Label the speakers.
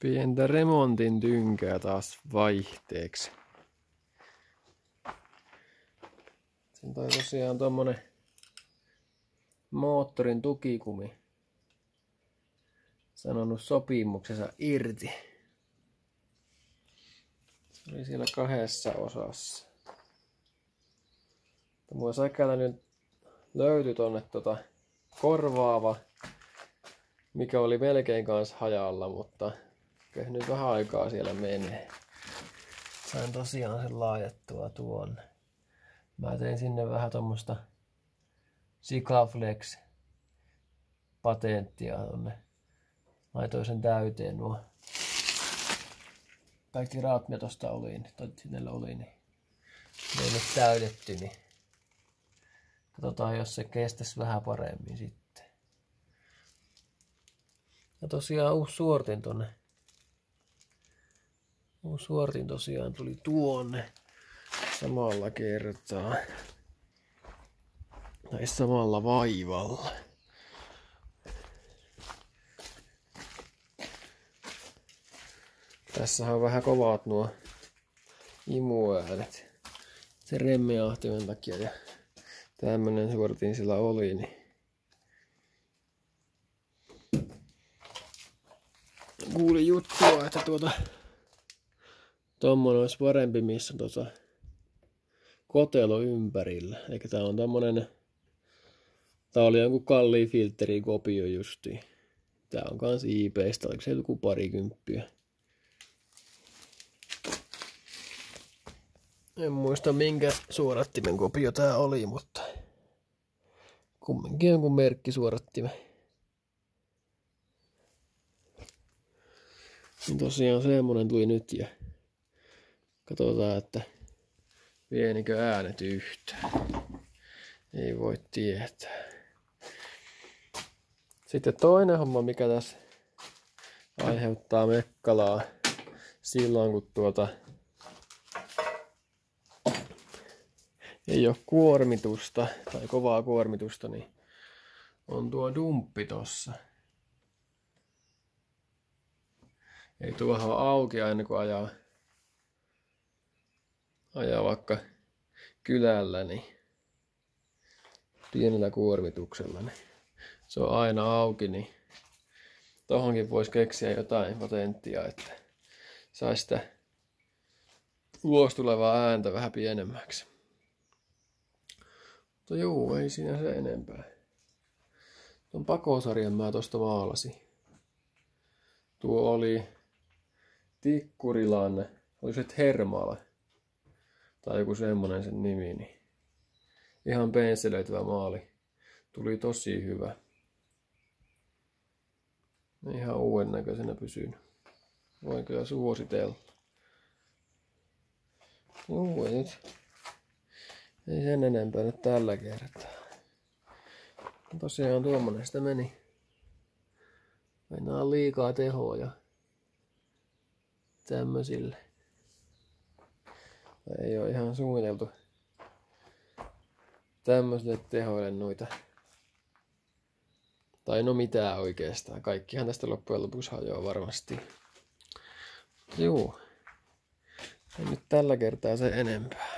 Speaker 1: Pientä remontin tynkää taas vaihteeksi. Sen toi tosiaan tommonen moottorin tukikumi sanonut sopimuksensa irti. Se oli siellä 2 osassa. Mulla säkälä nyt löytyi tonne korvaava, mikä oli melkein kanssa hajalla, mutta kyllä nyt vähän aikaa siellä menee. Sain tosiaan sen laajettua tuonne. Mä tein sinne vähän tommoista Sikaflex patenttia tonne. Laitoin sen täyteen nuo. Kaikki raat mitä tosta oli, niin ne ei nyt täytetty, niin katsotaan jos se kestäisi vähän paremmin sitten. Ja tosiaan uusi suortin tonne. Uusi suortin tosiaan tuli tuonne samalla kertaa. Tai samalla vaivalla. Tässä on vähän kovat nuo imuäänet. Se remmiahtimen takia ja tämmönen suoritin sillä oli, niin kuulin juttua, että tommonen olisi parempi, missä kotelo ympärillä. Eikä tää on tämmönen, tää oli jonkun kalliin filterin kopio justiin. Tää on kans eBaystä, oliko se joku 20. En muista minkä suodattimen kopio tää oli, mutta kumminkin jonkun merkkisuodattimen. Niin tosiaan semmonen tuli nyt ja katsotaan, että vienikö äänet yhtään. Ei voi tietää. Sitten toinen homma, mikä tässä aiheuttaa mekkalaa silloin, kun ei ole kuormitusta tai kovaa kuormitusta, niin on tuo dumppi tossa. Ei tuohon auki aina kun ajaa vaikka kylällä, niin pienellä kuormituksella, niin se on aina auki, niin tohonkin voisi keksiä jotain patenttia, että saisi sitä ulos tulevaa ääntä vähän pienemmäksi. Mutta juu, ei siinä se enempää. Tuon pakosarjan mä tosta maalasin. Tuo oli Tikkurilan, oli se Hermala tai joku semmonen sen nimi, niin ihan pensselöityvä maali. Tuli tosi hyvä. Ihan uuden näköisenä pysynyt. Voin kyllä suositella. Juu, ei sen enempää nyt tällä kertaa. Tosiaan tuommoinen sitä meni. Meinaa liikaa tehoja tämmösille. Ei oo ihan suunniteltu tämmöisille tehoille noita. Tai no mitään oikeastaan. Kaikkihan tästä loppujen lopuksi hajoaa varmasti. Juu. Ei nyt tällä kertaa se enempää.